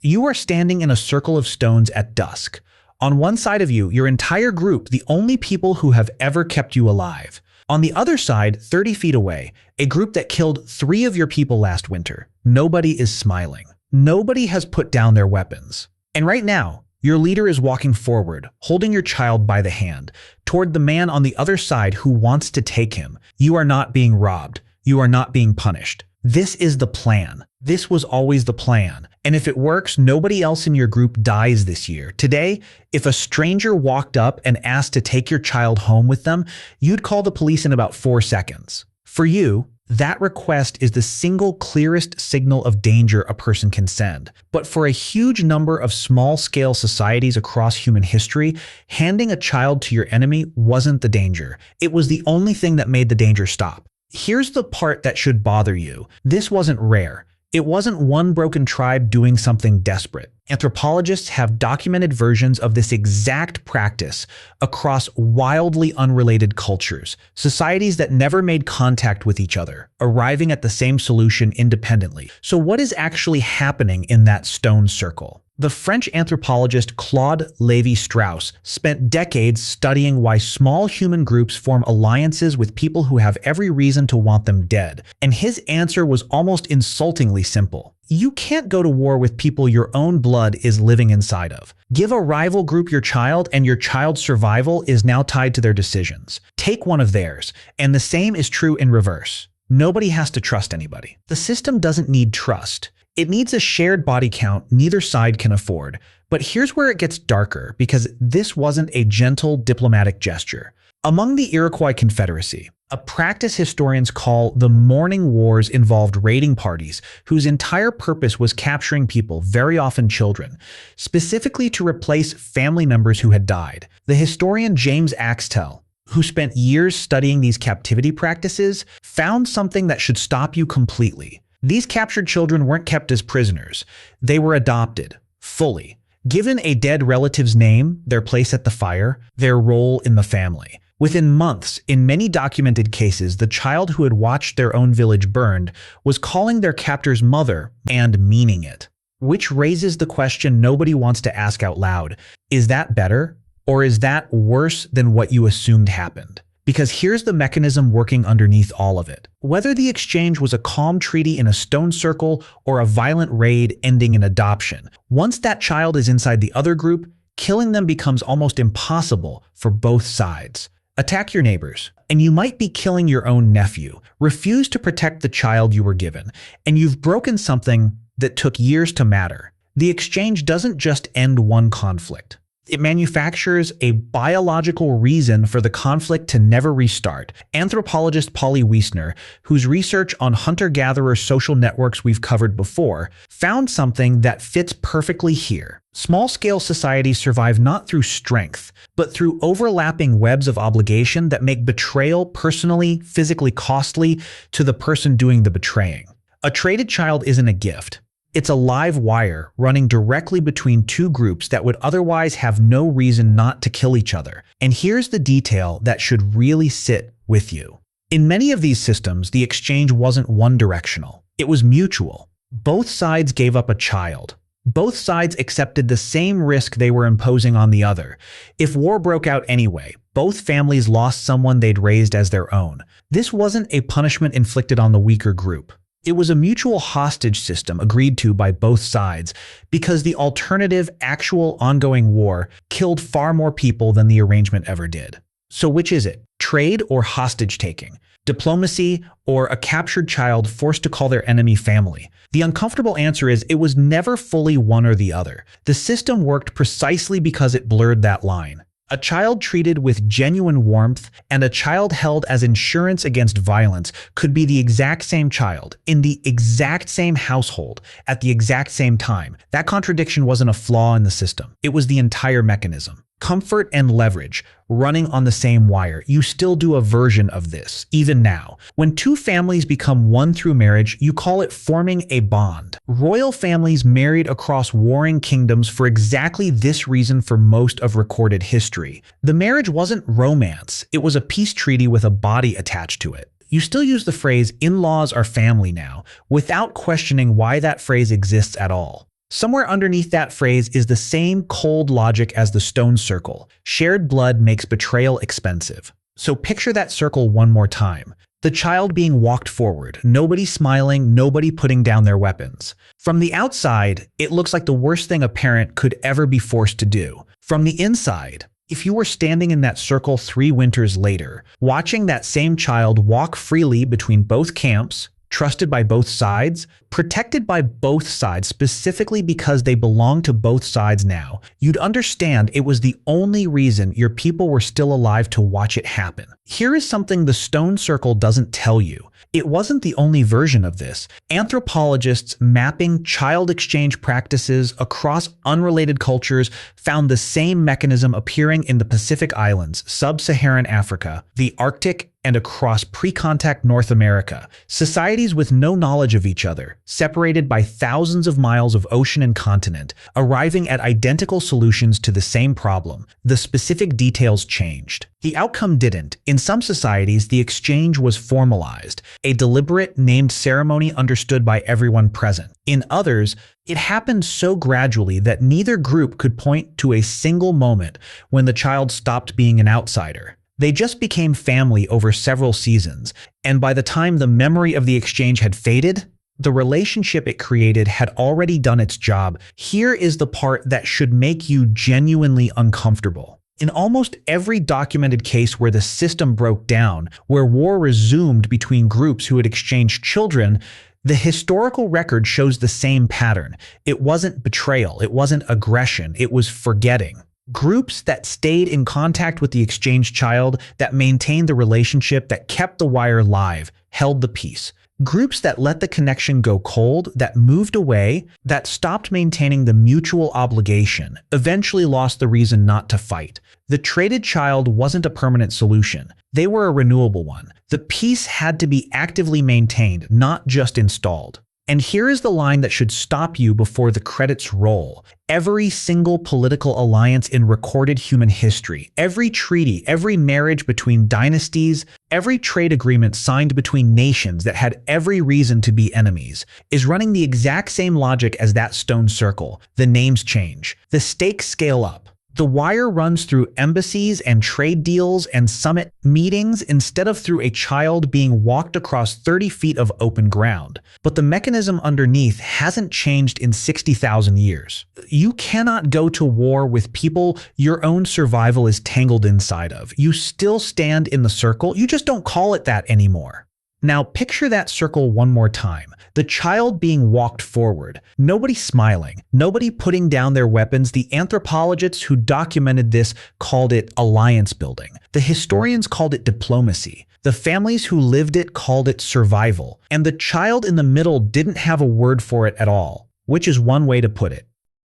You are standing in a circle of stones at dusk. On one side of you, your entire group, the only people who have ever kept you alive. On the other side, 30 feet away, a group that killed 3 of your people last winter. Nobody is smiling. Nobody has put down their weapons. And right now, your leader is walking forward, holding your child by the hand, toward the man on the other side who wants to take him. You are not being robbed. You are not being punished. This is the plan. This was always the plan. And if it works, nobody else in your group dies this year. Today, if a stranger walked up and asked to take your child home with them, you'd call the police in about 4 seconds. For you, that request is the single clearest signal of danger a person can send. But for a huge number of small-scale societies across human history, handing a child to your enemy wasn't the danger. It was the only thing that made the danger stop. Here's the part that should bother you. This wasn't rare. It wasn't one broken tribe doing something desperate. Anthropologists have documented versions of this exact practice across wildly unrelated cultures, societies that never made contact with each other, arriving at the same solution independently. So what is actually happening in that stone circle? The French anthropologist Claude Lévi-Strauss spent decades studying why small human groups form alliances with people who have every reason to want them dead. And his answer was almost insultingly simple. You can't go to war with people your own blood is living inside of. Give a rival group your child, and your child's survival is now tied to their decisions. Take one of theirs, and the same is true in reverse. Nobody has to trust anybody. The system doesn't need trust. It needs a shared body count neither side can afford. But here's where it gets darker, because this wasn't a gentle diplomatic gesture. Among the Iroquois Confederacy, a practice historians call the mourning wars involved raiding parties whose entire purpose was capturing people, very often children, specifically to replace family members who had died. The historian James Axtell, who spent years studying these captivity practices, found something that should stop you completely. These captured children weren't kept as prisoners. They were adopted, fully, given a dead relative's name, their place at the fire, their role in the family. Within months, in many documented cases, the child who had watched their own village burned was calling their captor's mother and meaning it. Which raises the question nobody wants to ask out loud. Is that better? Or is that worse than what you assumed happened? Because here's the mechanism working underneath all of it. Whether the exchange was a calm treaty in a stone circle or a violent raid ending in adoption, once that child is inside the other group, killing them becomes almost impossible for both sides. Attack your neighbors, and you might be killing your own nephew. Refuse to protect the child you were given, and you've broken something that took years to matter. The exchange doesn't just end one conflict. It manufactures a biological reason for the conflict to never restart. Anthropologist Polly Wiesner, whose research on hunter-gatherer social networks we've covered before, found something that fits perfectly here. Small-scale societies survive not through strength, but through overlapping webs of obligation that make betrayal personally, physically costly to the person doing the betraying. A traded child isn't a gift. It's a live wire running directly between two groups that would otherwise have no reason not to kill each other. And here's the detail that should really sit with you. In many of these systems, the exchange wasn't one-directional. It was mutual. Both sides gave up a child. Both sides accepted the same risk they were imposing on the other. If war broke out anyway, both families lost someone they'd raised as their own. This wasn't a punishment inflicted on the weaker group. It was a mutual hostage system agreed to by both sides because the alternative, actual, ongoing war killed far more people than the arrangement ever did. So which is it? Trade or hostage-taking? Diplomacy or a captured child forced to call their enemy family? The uncomfortable answer is it was never fully one or the other. The system worked precisely because it blurred that line. A child treated with genuine warmth and a child held as insurance against violence could be the exact same child, in the exact same household, at the exact same time. That contradiction wasn't a flaw in the system. It was the entire mechanism. Comfort and leverage, running on the same wire. You still do a version of this, even now. When two families become one through marriage, you call it forming a bond. Royal families married across warring kingdoms for exactly this reason for most of recorded history. The marriage wasn't romance, it was a peace treaty with a body attached to it. You still use the phrase, in-laws are family now, without questioning why that phrase exists at all. Somewhere underneath that phrase is the same cold logic as the stone circle. Shared blood makes betrayal expensive. So picture that circle one more time. The child being walked forward, nobody smiling, nobody putting down their weapons. From the outside, it looks like the worst thing a parent could ever be forced to do. From the inside, if you were standing in that circle 3 winters later, watching that same child walk freely between both camps, trusted by both sides, protected by both sides specifically because they belong to both sides now, you'd understand it was the only reason your people were still alive to watch it happen. Here is something the stone circle doesn't tell you. It wasn't the only version of this. Anthropologists mapping child exchange practices across unrelated cultures found the same mechanism appearing in the Pacific Islands, sub-Saharan Africa, the Arctic, and across pre-contact North America. Societies with no knowledge of each other, separated by thousands of miles of ocean and continent, arriving at identical solutions to the same problem. The specific details changed. The outcome didn't. In some societies, the exchange was formalized, a deliberate, named ceremony understood by everyone present. In others, it happened so gradually that neither group could point to a single moment when the child stopped being an outsider. They just became family over several seasons, and by the time the memory of the exchange had faded, the relationship it created had already done its job. Here is the part that should make you genuinely uncomfortable. In almost every documented case where the system broke down, where war resumed between groups who had exchanged children, the historical record shows the same pattern. It wasn't betrayal, it wasn't aggression, it was forgetting. Groups that stayed in contact with the exchanged child, that maintained the relationship, that kept the wire live, held the peace. Groups that let the connection go cold, that moved away, that stopped maintaining the mutual obligation, eventually lost the reason not to fight. The traded child wasn't a permanent solution. They were a renewable one. The peace had to be actively maintained, not just installed. And here is the line that should stop you before the credits roll. Every single political alliance in recorded human history, every treaty, every marriage between dynasties, every trade agreement signed between nations that had every reason to be enemies, is running the exact same logic as that stone circle. The names change. The stakes scale up. The wire runs through embassies and trade deals and summit meetings instead of through a child being walked across 30 feet of open ground. But the mechanism underneath hasn't changed in 60,000 years. You cannot go to war with people your own survival is tangled inside of. You still stand in the circle, you just don't call it that anymore. Now picture that circle one more time. The child being walked forward, nobody smiling, nobody putting down their weapons. The anthropologists who documented this called it alliance building. The historians called it diplomacy. The families who lived it called it survival. And the child in the middle didn't have a word for it at all, which is one way to put it.